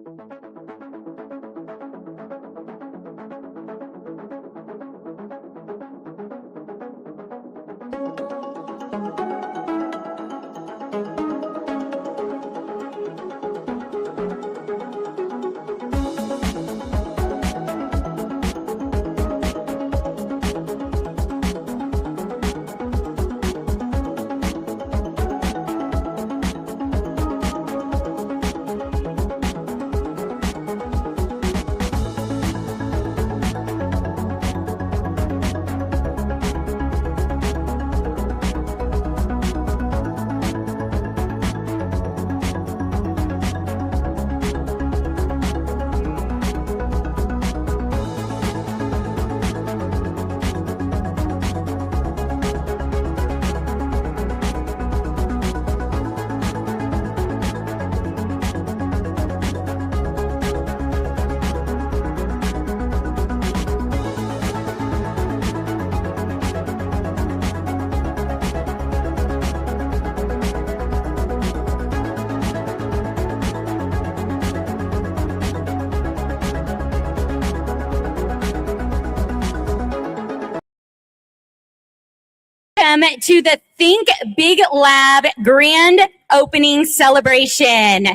Welcome to the Think Big Lab grand opening celebration.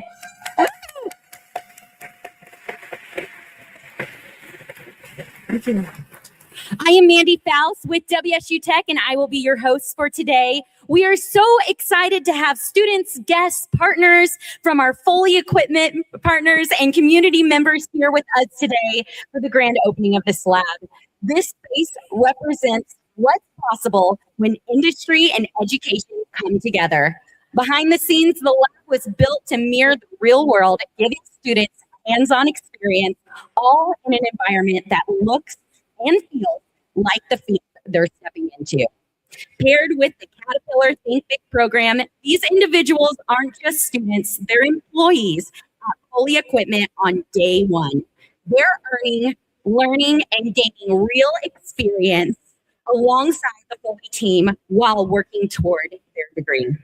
I am Mandy Faust with WSU Tech, and I will be your host for today. We are so excited to have students, guests, partners from our Foley equipment partners and community members here with us today for the grand opening of this lab. This space represents what's possible when industry and education come together. Behind the scenes, the lab was built to mirror the real world, giving students hands-on experience, all in an environment that looks and feels like the field they're stepping into. Paired with the Caterpillar ThinkBIG program, these individuals aren't just students, they're employees at Foley Equipment on day one. They're earning, learning, and gaining real experience alongside the Foley team while working toward their degree.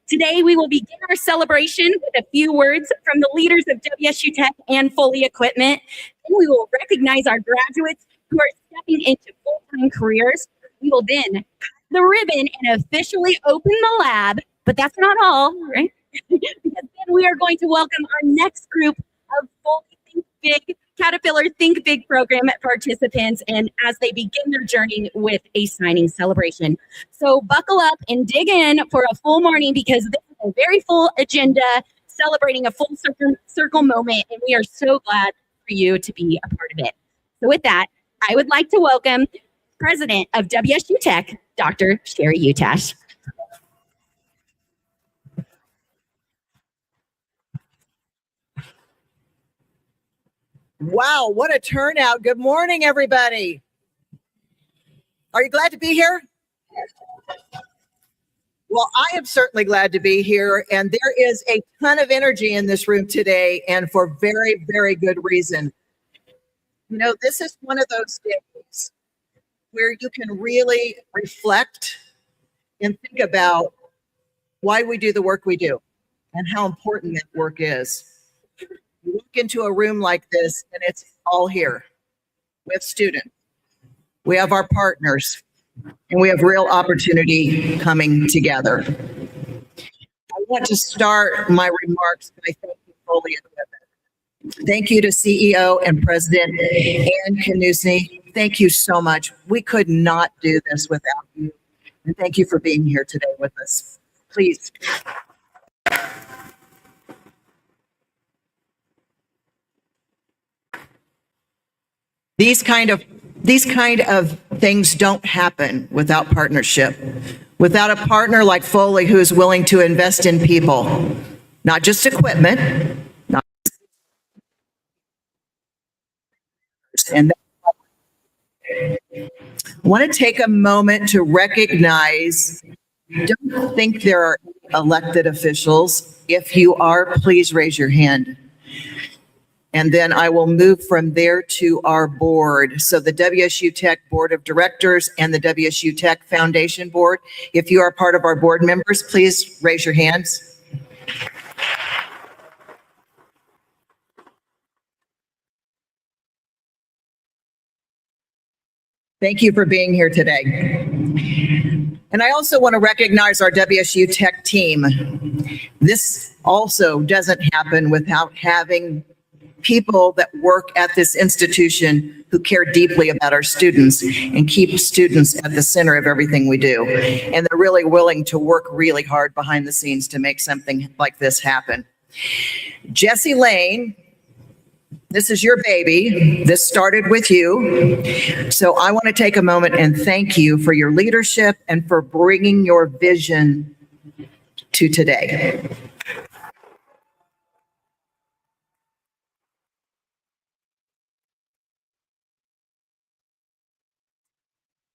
Today, we will begin our celebration with a few words from the leaders of WSU Tech and Foley Equipment. Then we will recognize our graduates who are stepping into full-time careers. We will then cut the ribbon and officially open the lab, but that's not all, right? Because then we are going to welcome our next group of Foley ThinkBIG, Caterpillar ThinkBIG program participants, and as they begin their journey with a signing celebration. So buckle up and dig in for a full morning, because this is a very full agenda celebrating a full circle moment, and we are so glad for you to be a part of it. So with that, I would like to welcome President of WSU Tech, Dr. Sherry Utash. Wow, what a turnout. Good morning, everybody. Are you glad to be here? Well, I am certainly glad to be here, and there is a ton of energy in this room today, and for very, very good reason. You know, this is one of those days where you can really reflect and think about why we do the work we do and how important that work is. You walk into a room like this and it's all here. We have students, we have our partners, and we have real opportunity coming together. I want to start my remarks by thanking Foley Equipment. Thank you to CEO and President Ann Knusny. Thank you so much. We could not do this without you. And thank you for being here today with us. Please. These kind of things don't happen without partnership. Without a partner like Foley who is willing to invest in people, not just equipment, and I want to take a moment to recognize, don't think there are elected officials. If you are, please raise your hand. And then I will move from there to our board. So the WSU Tech Board of Directors and the WSU Tech Foundation Board. If you are part of our board members, please raise your hands. Thank you for being here today. And I also want to recognize our WSU Tech team. This also doesn't happen without having people that work at this institution who care deeply about our students and keep students at the center of everything we do. And they're really willing to work really hard behind the scenes to make something like this happen. Jessie Lane, this is your baby. This started with you. So I want to take a moment and thank you for your leadership and for bringing your vision to today.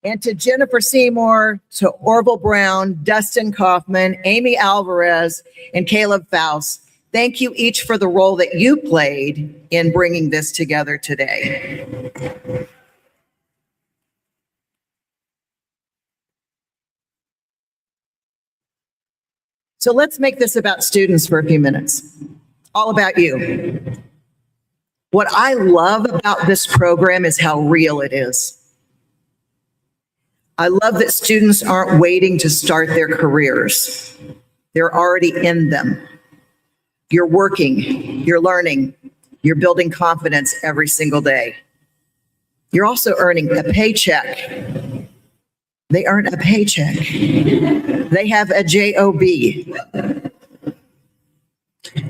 And to Jennifer Seymour, to Orville Brown, Dustin Kaufman, Amy Alvarez, and Caleb Faust, thank you each for the role that you played in bringing this together today. So let's make this about students for a few minutes. All about you. What I love about this program is how real it is. I love that students aren't waiting to start their careers. They're already in them. You're working, you're learning, you're building confidence every single day. You're also earning a paycheck. They earn a paycheck. They have a job.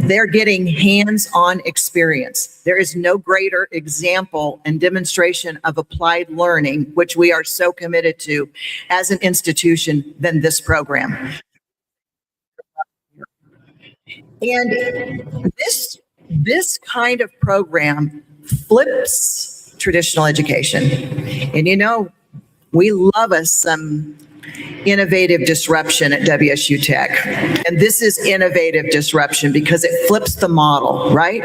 They're getting hands-on experience. There is no greater example and demonstration of applied learning, which we are so committed to as an institution, than this program. And this kind of program flips traditional education. And you know, we love us some innovative disruption at WSU Tech. And this is innovative disruption because it flips the model, right?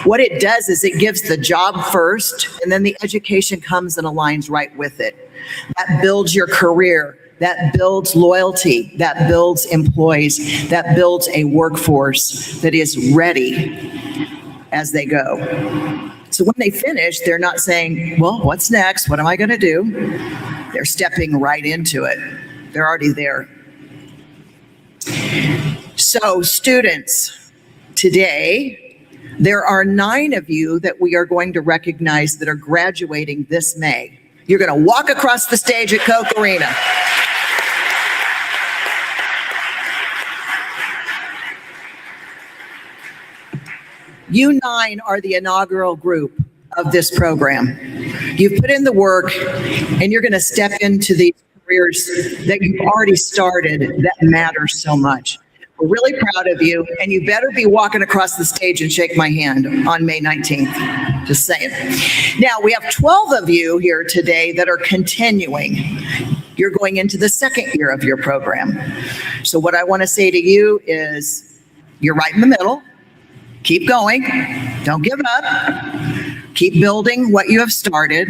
What it does is it gives the job first, and then the education comes and aligns right with it. That builds your career. That builds loyalty, that builds employees, that builds a workforce that is ready as they go. So when they finish, they're not saying, well, what's next? What am I going to do? They're stepping right into it. They're already there. So students, today, there are 9 of you that we are going to recognize that are graduating this May. You're going to walk across the stage at Koch Arena. You 9 are the inaugural group of this program. You've put in the work, and you're going to step into these careers that you've already started that matter so much. We're really proud of you, and you better be walking across the stage and shake my hand on May 19th. Just saying. Now, we have 12 of you here today that are continuing. You're going into the second year of your program. So what I want to say to you is, you're right in the middle. Keep going. Don't give up. Keep building what you have started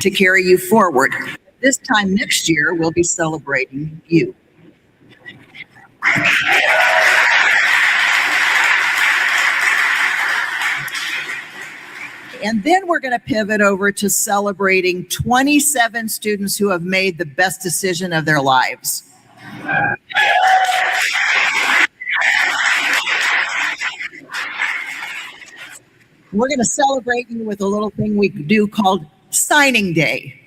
to carry you forward. This time next year, we'll be celebrating you. And then we're going to pivot over to celebrating 27 students who have made the best decision of their lives. We're going to celebrate you with a little thing we do called Signing Day.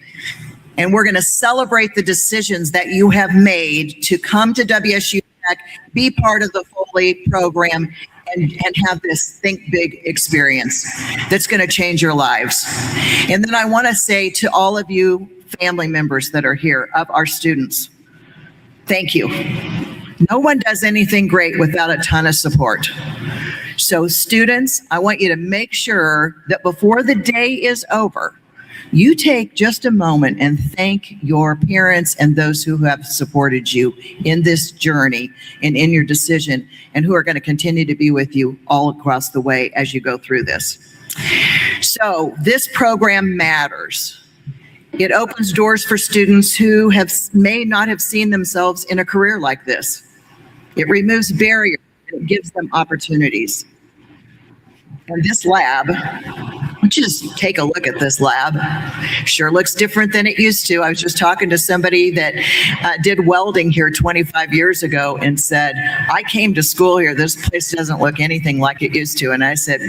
And we're going to celebrate the decisions that you have made to come to WSU Tech, be part of the Foley program, and have this Think Big experience that's going to change your lives. And then I want to say to all of you family members that are here, of our students, thank you. No one does anything great without a ton of support. So students, I want you to make sure that before the day is over, you take just a moment and thank your parents and those who have supported you in this journey and in your decision, and who are going to continue to be with you all across the way as you go through this. So this program matters. It opens doors for students who may not have seen themselves in a career like this. It removes barriers. It gives them opportunities. And this lab don't you just take a look at this lab? Sure looks different than it used to. I was just talking to somebody that did welding here 25 years ago and said, I came to school here. This place doesn't look anything like it used to. And I said,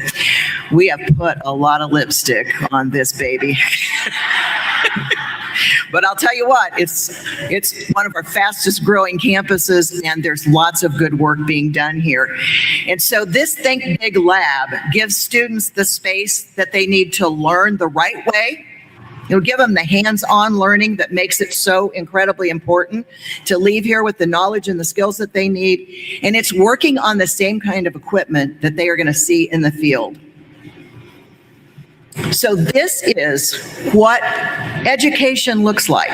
we have put a lot of lipstick on this baby. But I'll tell you what, it's one of our fastest growing campuses, and there's lots of good work being done here. And so this ThinkBIG lab gives students the space that they need to learn the right way. It'll give them the hands-on learning that makes it so incredibly important to leave here with the knowledge and the skills that they need. And it's working on the same kind of equipment that they are going to see in the field. So this is what education looks like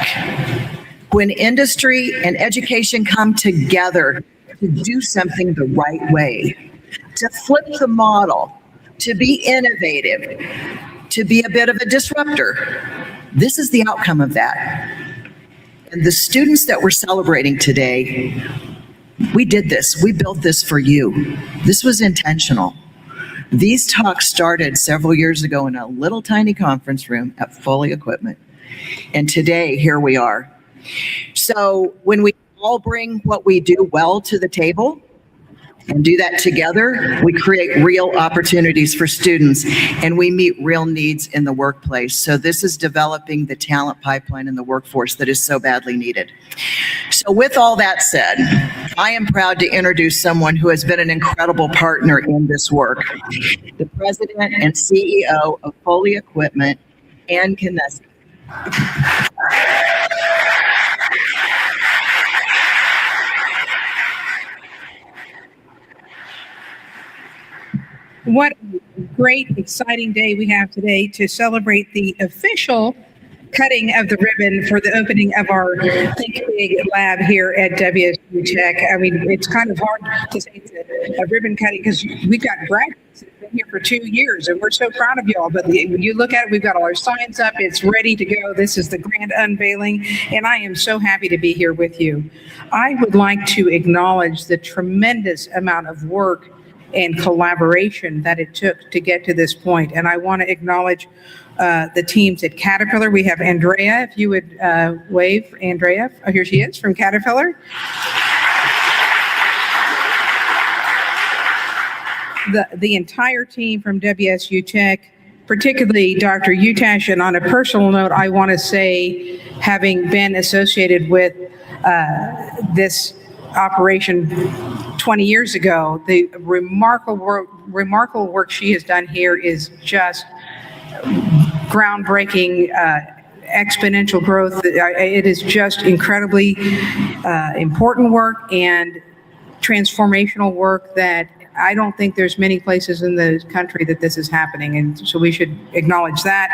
when industry and education come together to do something the right way, to flip the model, to be innovative, to be a bit of a disruptor. This is the outcome of that. And the students that we're celebrating today, we did this. We built this for you. This was intentional. These talks started several years ago in a little tiny conference room at Foley Equipment. And today, here we are. So when we all bring what we do well to the table and do that together, we create real opportunities for students and we meet real needs in the workplace. So this is developing the talent pipeline in the workforce that is so badly needed. So with all that said, I am proud to introduce someone who has been an incredible partner in this work, the president and CEO of Foley Equipment, Ann Knesset. What a great, exciting day we have today to celebrate the official cutting of the ribbon for the opening of our ThinkBIG lab here at WSU Tech. I mean, it's kind of hard to say it's a ribbon cutting because we've got graduates that have been here for 2 years and we're so proud of you all. But when you look at it, we've got all our signs up. It's ready to go. This is the grand unveiling, and I am so happy to be here with you. I would like to acknowledge the tremendous amount of work and collaboration that it took to get to this point. And I want to acknowledge the teams at Caterpillar. We have Andrea, if you would wave. Andrea, oh, here she is from Caterpillar. The entire team from WSU Tech, particularly Dr. Utash, and on a personal note, I want to say, having been associated with this operation 20 years ago, the remarkable work she has done here is just groundbreaking, exponential growth. It is just incredibly important work and transformational work that I don't think there's many places in the country that this is happening, and so we should acknowledge that.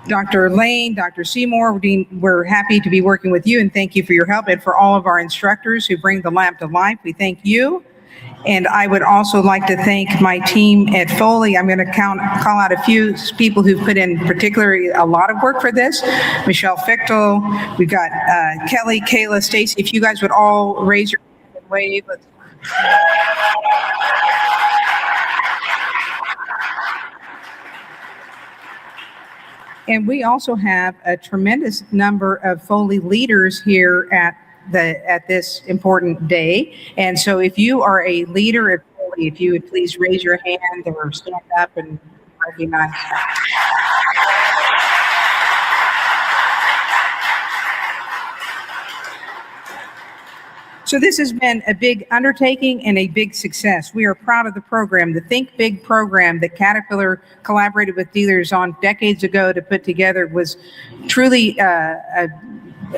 Dr. Lane, Dr. Seymour, we're happy to be working with you, and thank you for your help, and for all of our instructors who bring the lab to life. We thank you. And I would also like to thank my team at Foley. I'm going to call out a few people who've put in particularly a lot of work for this. Michelle Fichtel, we've got Kelly, Kayla, Stacy. If you guys would all raise your hand and wave. And we also have a tremendous number of Foley leaders here at this important day. And so if you are a leader at Foley, if you would please raise your hand or stand up and recognize that. So this has been a big undertaking and a big success. We are proud of the program, the ThinkBIG program that Caterpillar collaborated with dealers on decades ago to put together. Was truly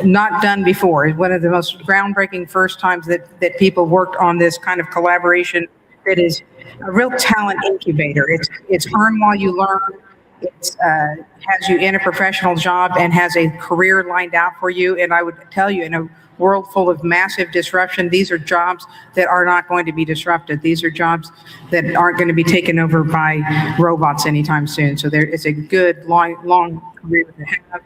not done before. It's one of the most groundbreaking first times that people worked on this kind of collaboration that is a real talent incubator. It's earn while you learn. It has you in a professional job and has a career lined out for you. And I would tell you, in a world full of massive disruption, these are jobs that are not going to be disrupted. These are jobs that aren't going to be taken over by robots anytime soon. So it's a good, long career to have.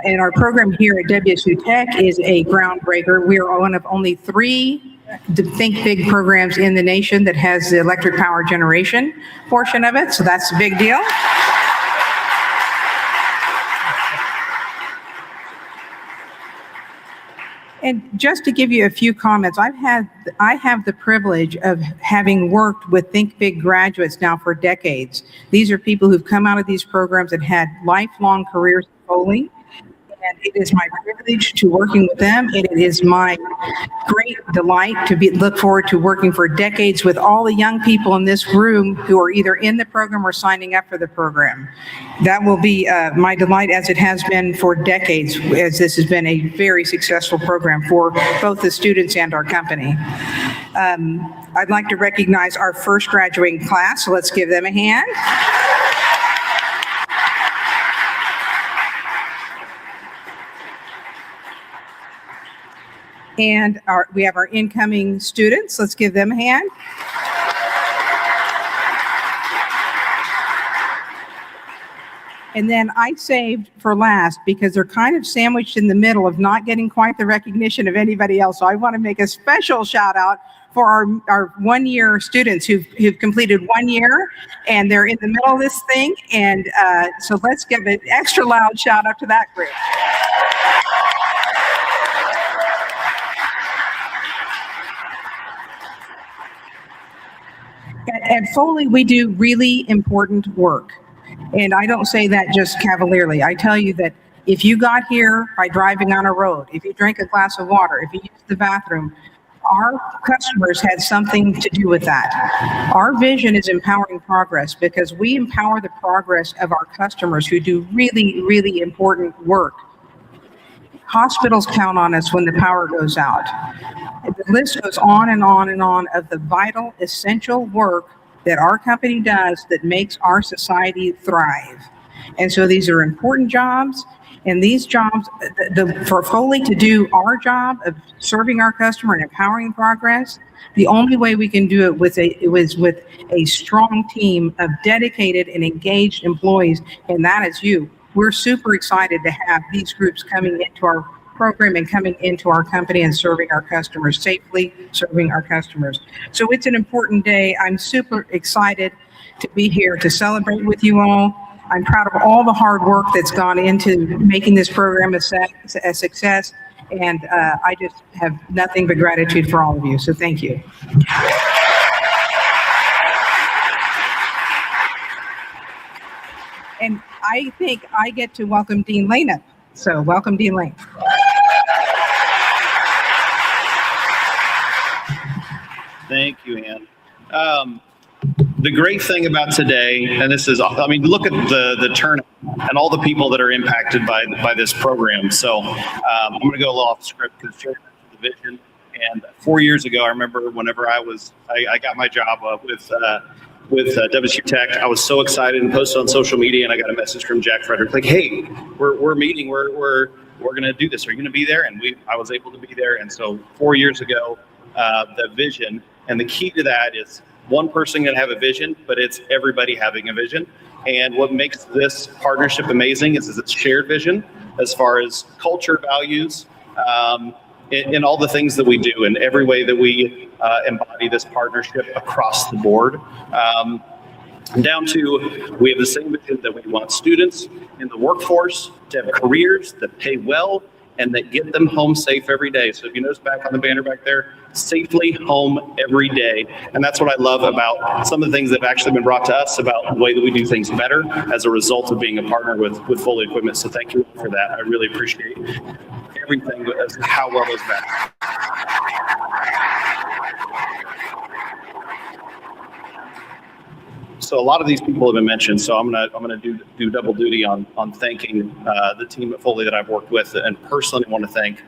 And our program here at WSU Tech is a groundbreaker. We are one of only 3 the Think Big programs in the nation that has the electric power generation portion of it, so that's a big deal. And just to give you a few comments, I have the privilege of having worked with Think Big graduates now for decades. These are people who've come out of these programs and had lifelong careers in Foley. And it is my privilege to working with them. And it is my great delight to look forward to working for decades with all the young people in this room who are either in the program or signing up for the program. That will be my delight, as it has been for decades, as this has been a very successful program for both the students and our company. I'd like to recognize our first graduating class, so let's give them a hand. And we have our incoming students. Let's give them a hand. And then I saved for last because they're kind of sandwiched in the middle of not getting quite the recognition of anybody else. So I want to make a special shout out for our one-year students who've completed 1 year, and they're in the middle of this thing. And so let's give an extra loud shout out to that group. At Foley, we do really important work. And I don't say that just cavalierly. I tell you that if you got here by driving on a road, if you drank a glass of water, if you used the bathroom, our customers had something to do with that. Our vision is empowering progress because we empower the progress of our customers who do really, really important work. Hospitals count on us when the power goes out. The list goes on and on and on of the vital, essential work that our company does that makes our society thrive. And so these are important jobs, and these jobs, for Foley to do our job of serving our customer and empowering progress, the only way we can do it was with a strong team of dedicated and engaged employees, and that is you. We're super excited to have these groups coming into our program and coming into our company and serving our customers safely, serving our customers. So it's an important day. I'm super excited to be here to celebrate with you all. I'm proud of all the hard work that's gone into making this program a success. And I just have nothing but gratitude for all of you. So thank you. And I think I get to welcome Dean Lane up. So welcome, Dean Lane. Thank you, Ann. The great thing about today, and this is, I mean, look at the turnout and all the people that are impacted by this program. So I'm going to go a little off script because Jerry mentioned the vision. And 4 years ago, I remember whenever I got my job with WSU Tech, I was so excited and posted on social media, and I got a message from Jack Frederick like, "Hey, we're meeting. We're going to do this. Are you going to be there?" And I was able to be there. And so 4 years ago, the vision, and the key to that is one person can have a vision, but it's everybody having a vision. And what makes this partnership amazing is it's shared vision as far as culture, values, in all the things that we do, in every way that we embody this partnership across the board. Down to, we have the same vision that we want students in the workforce to have careers that pay well and that get them home safe every day. So if you notice back on the banner back there, safely home every day. And that's what I love about some of the things that have actually been brought to us about the way that we do things better as a result of being a partner with Foley Equipment. So thank you for that. I really appreciate everything, how well it's been. So a lot of these people have been mentioned, so I'm gonna do double duty on thanking the team at Foley that I've worked with, and personally want to thank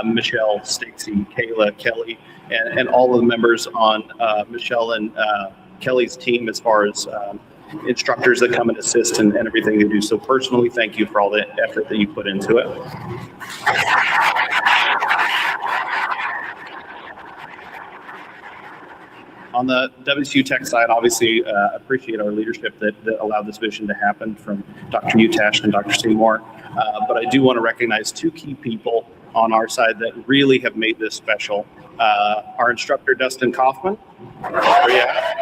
Michelle, Stacy, Kayla, Kelly, and all of the members on Michelle and Kelly's team as far as instructors that come and assist and everything they do. So personally, thank you for all the effort that you put into it. On the WSU Tech side, obviously, appreciate our leadership that allowed this vision to happen, from Dr. Utash and Dr. Seymour. But I do want to recognize two key people on our side that really have made this special. Our instructor, Dustin Kaufman. Where you at?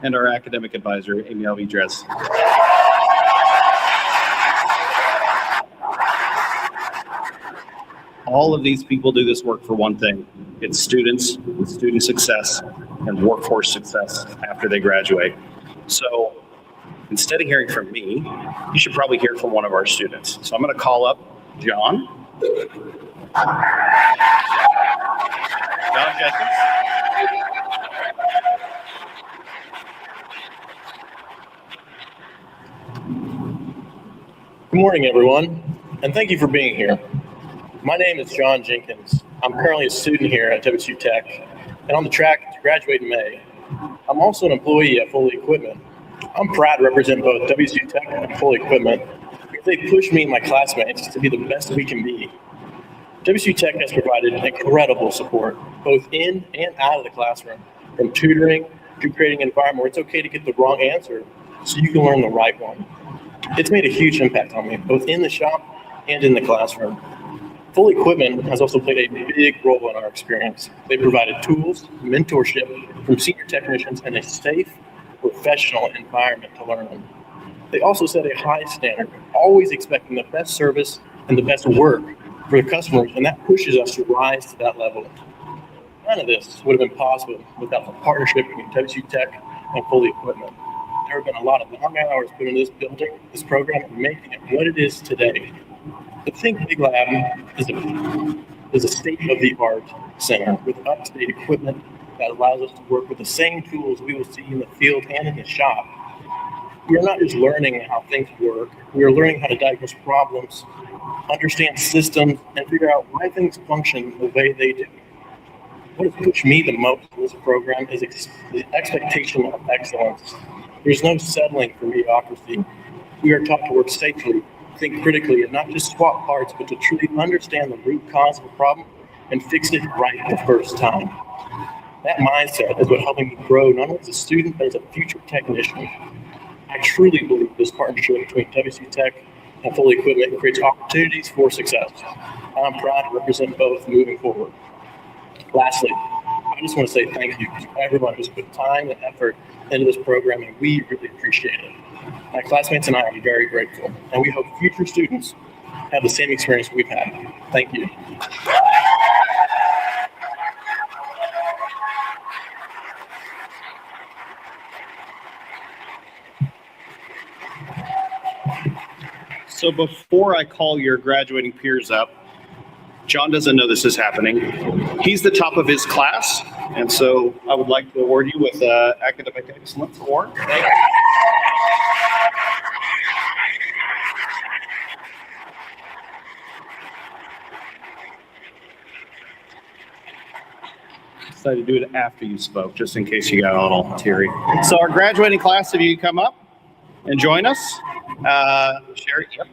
And our academic advisor, Amy Alvidrez. All of these people do this work for one thing. It's students, student success, and workforce success after they graduate. So instead of hearing from me, you should probably hear from one of our students. So I'm going to call up John. John Jenkins. Good morning, everyone, and thank you for being here. My name is John Jenkins. I'm currently a student here at WSU Tech and on the track to graduate in May. I'm also an employee at Fully Equipment. I'm proud to represent both WSU Tech and Fully Equipment because they push me and my classmates to be the best we can be. WSU Tech has provided incredible support, both in and out of the classroom, from tutoring to creating an environment where it's okay to get the wrong answer so you can learn the right one. It's made a huge impact on me, both in the shop and in the classroom. Full Equipment has also played a big role in our experience. They provided tools, mentorship from senior technicians, and a safe, professional environment to learn in. They also set a high standard, always expecting the best service and the best work for the customers, and that pushes us to rise to that level. None of this would have been possible without the partnership between WSU Tech and Full Equipment. There have been a lot of long hours put into this building, this program, and making it what it is today. The ThinkBIG Lab is a state-of-the-art center with up-to-date equipment that allows us to work with the same tools we will see in the field and in the shop. We are not just learning how things work, we are learning how to diagnose problems, understand systems, and figure out why things function the way they do. What has pushed me the most in this program is the expectation of excellence. There's no settling for mediocrity. We are taught to work safely, think critically, and not just swap parts, but to truly understand the root cause of a problem and fix it right the first time. That mindset is what helped me grow not only as a student, but as a future technician. I truly believe this partnership between WSU Tech and Full Equipment creates opportunities for success. I'm proud to represent both moving forward. Lastly, I just want to say thank you to everyone who's put time and effort into this program, and we really appreciate it. My classmates and I are very grateful, and we hope future students have the same experience we've had. Thank you. So before I call your graduating peers up, John doesn't know this is happening. He's the top of his class, and so I would like to award you with Academic Excellence Award. Decided to do it after you spoke, just in case you got a little teary. So our graduating class, if you come up and join us. Sherry, yep.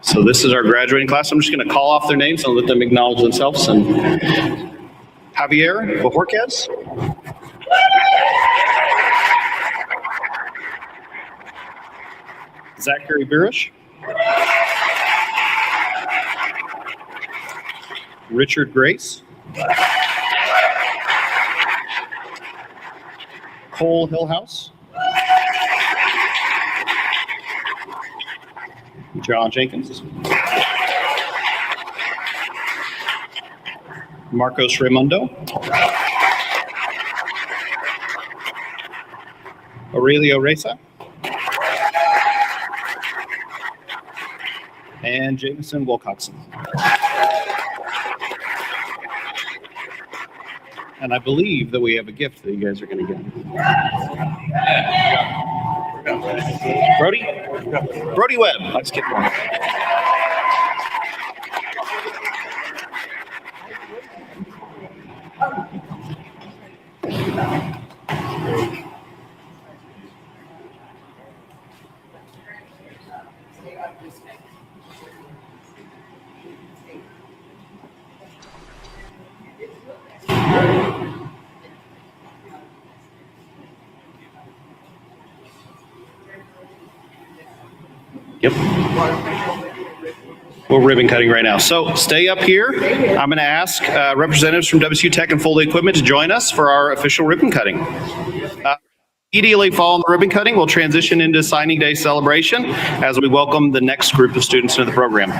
So this is our graduating class. I'm just going to call off their names and let them acknowledge themselves. And Javier Bojorquez. Zachary Birish. Richard Grace. Cole Hillhouse. John Jenkins. Marcos Raimundo. Aurelio Reza. And Jameson Wilcoxon. And I believe that we have a gift that you guys are going to get. Brody Webb. Let's get one. Yep. We're ribbon cutting right now. So stay up here. I'm going to ask representatives from WSU Tech and Foley Equipment to join us for our official ribbon cutting. Immediately following the ribbon cutting, we'll transition into signing day celebration as we welcome the next group of students into the program.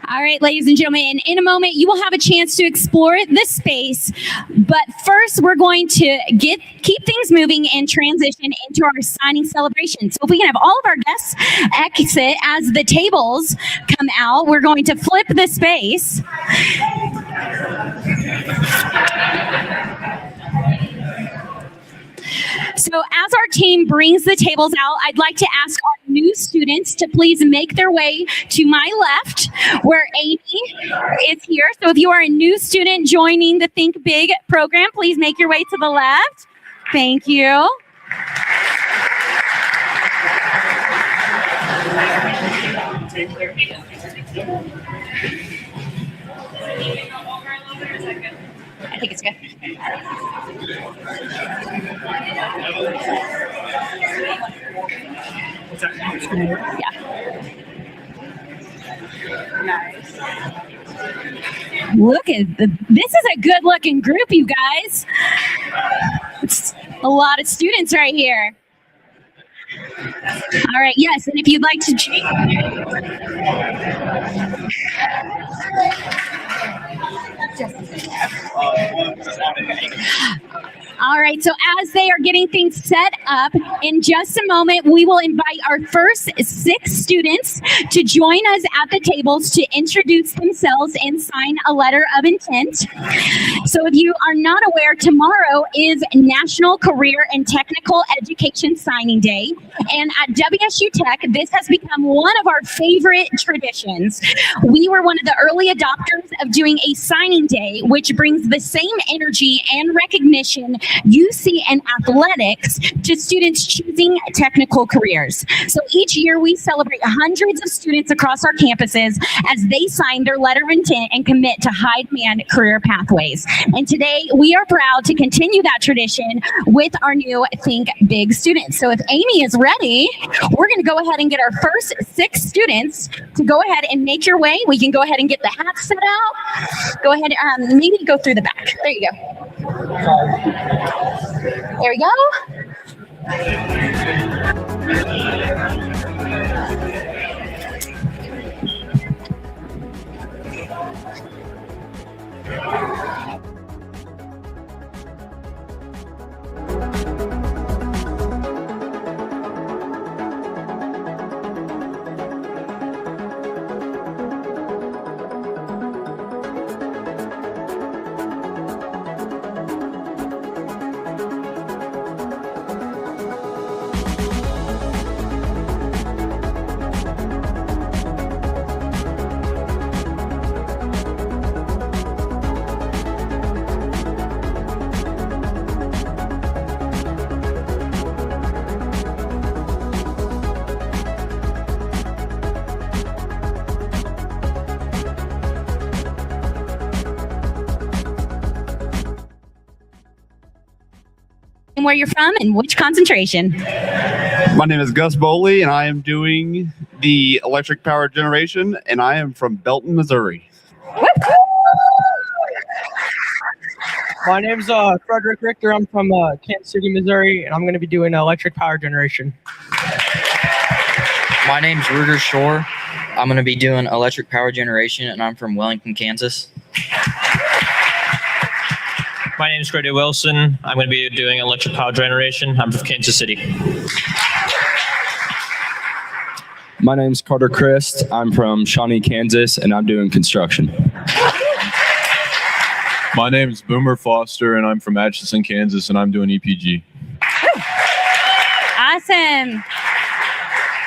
All right, ladies and gentlemen, in a moment, you will have a chance to explore this space. But first, we're going to keep things moving and transition into our signing celebration. So if we can have all of our guests exit as the tables come out, we're going to flip the space. So as our team brings the tables out, I'd like to ask our new students to please make their way to my left, where Amy is here. So if you are a new student joining the Think Big program, please make your way to the left. Thank you. I think it's good. Yeah. Nice. Look at this is a good looking group, you guys. It's a lot of students right here. All right, yes, and if you'd like to All right, so as they are getting things set up, in just a moment, we will invite our first 6 students to join us at the tables to introduce themselves and sign a letter of intent. So if you are not aware, tomorrow is National Career and Technical Education Signing Day. And at WSU Tech, this has become one of our favorite traditions. We were one of the early adopters of doing a signing day, which brings the same energy and recognition you see in athletics to students choosing technical careers. So each year we celebrate hundreds of students across our campuses as they sign their letter of intent and commit to high demand career pathways. And today we are proud to continue that tradition with our new Think Big students. So if Amy is ready, we're going to go ahead and get our first 6 students to go ahead and make your way. We can go ahead and get the hats set out. Go ahead, maybe go through the back. There you go. There we go. and where you're from and which concentration. My name is Gus Bowley, and I am doing the electric power generation, and I am from Belton, Missouri. My name's Frederick Richter. I'm from Kansas City, Missouri, and I'm going to be doing electric power generation. My name's Ruger Shore. I'm going to be doing electric power generation, and I'm from Wellington, Kansas. My name is Grady Wilson. I'm going to be doing electric power generation. I'm from Kansas City. My name's Carter Christ. I'm from Shawnee, Kansas, and I'm doing construction. My name's Boomer Foster, and I'm from Atchison, Kansas, and I'm doing EPG. Awesome.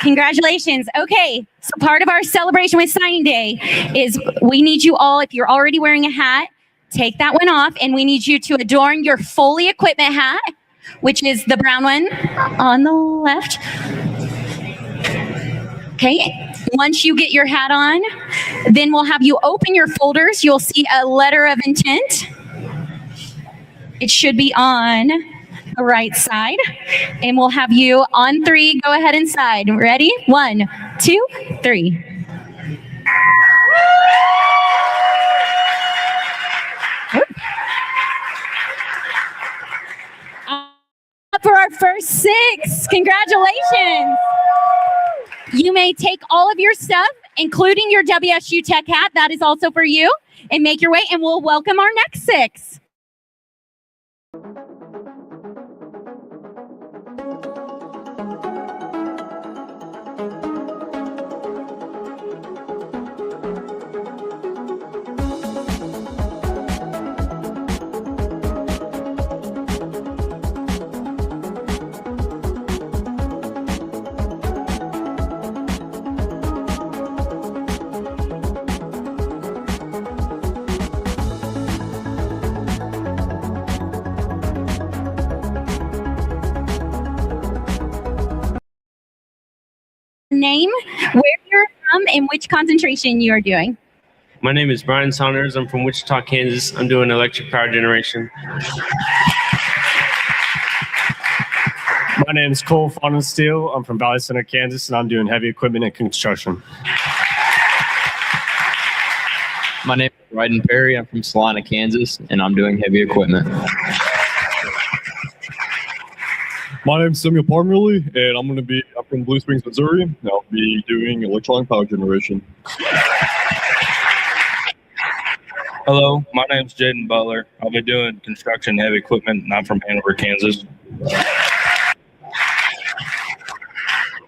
Congratulations. Okay, so part of our celebration with signing day is we need you all, if you're already wearing a hat, take that one off, and we need you to adorn your Foley equipment hat, which is the brown one on the left. Okay, once you get your hat on, then we'll have you open your folders. You'll see a letter of intent. It should be on the right side. And we'll have you on 3, go ahead and sign. Ready? 1, 2, 3. For our first 6. Congratulations. You may take all of your stuff, including your WSU Tech hat. That is also for you. And make your way, and we'll welcome our next 6. Name, where you're from, and which concentration you are doing. My name is Brian Saunders. I'm from Wichita, Kansas. I'm doing electric power generation. My name is Cole Faunensteel. I'm from Valley Center, Kansas, and I'm doing heavy equipment and construction. My name is Ryden Perry. I'm from Salina, Kansas, and I'm doing heavy equipment. My name's Samuel Parmley, and I'm from Blue Springs, Missouri, and I'll be doing electronic power generation. Hello, my name's Jaden Butler. I'll be doing construction heavy equipment, and I'm from Hanover, Kansas.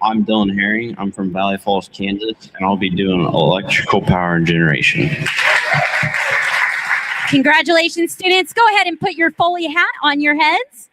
I'm Dylan Herring. I'm from Valley Falls, Kansas, and I'll be doing electrical power and generation. Congratulations, students. Go ahead and put your Foley hat on your heads.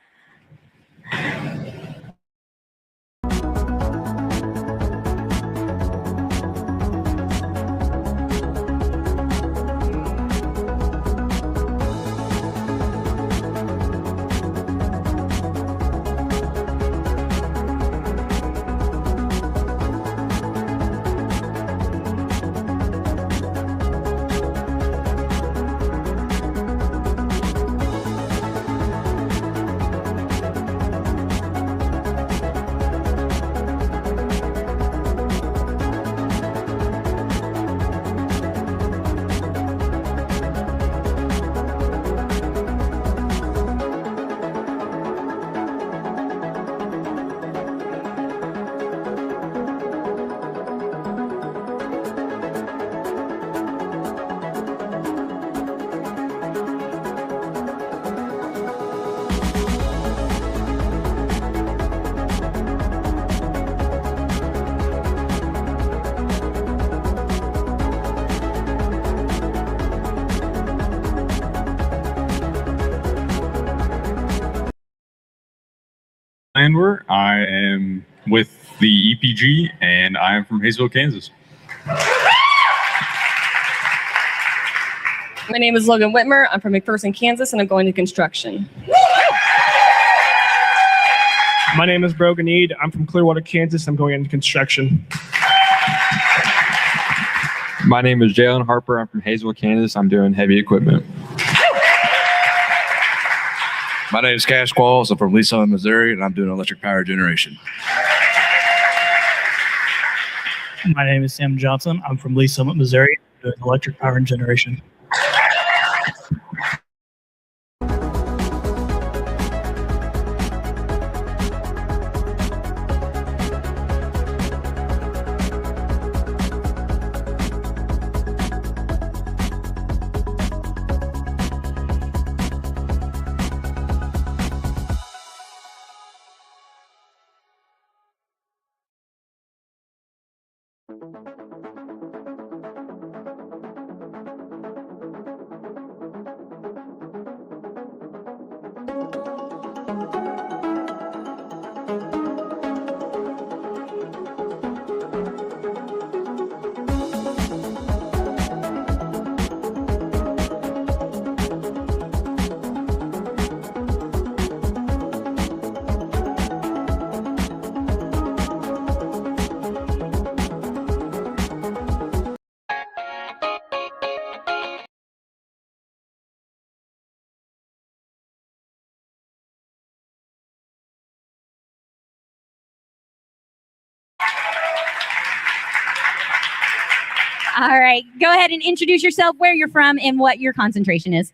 Landwer. I am with the EPG, and I am from Hayesville, Kansas. My name is Logan Whitmer. I'm from McPherson, Kansas, and I'm going to construction. My name is Brogan Ead. I'm from Clearwater, Kansas. I'm going into construction. My name is Jalen Harper. I'm from Hayesville, Kansas. I'm doing heavy equipment. My name is Cash Qualls. I'm from Lee Summit, Missouri, and I'm doing electric power generation. My name is Sam Johnson. I'm from Lee Summit, Missouri, doing electric power and generation. All right, go ahead and introduce yourself, where you're from, and what your concentration is.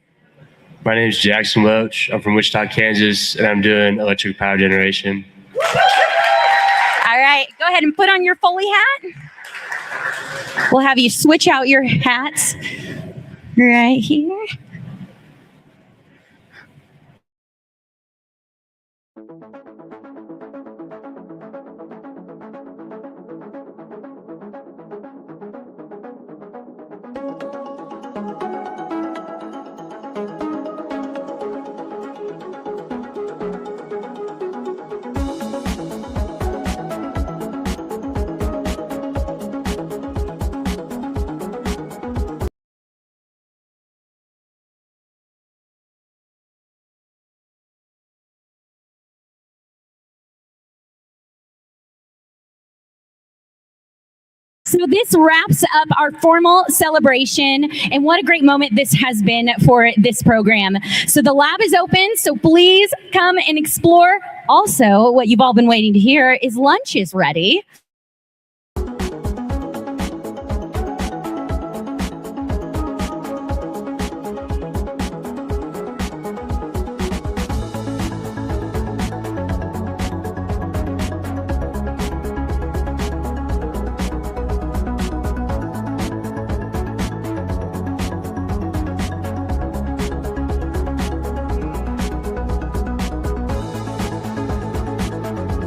My name is Jackson Welch. I'm from Wichita, Kansas, and I'm doing electric power generation. All right, go ahead and put on your Foley hat. We'll have you switch out your hats right here. So this wraps up our formal celebration, and what a great moment this has been for this program. So the lab is open, so please come and explore. Also, what you've all been waiting to hear is lunch is ready.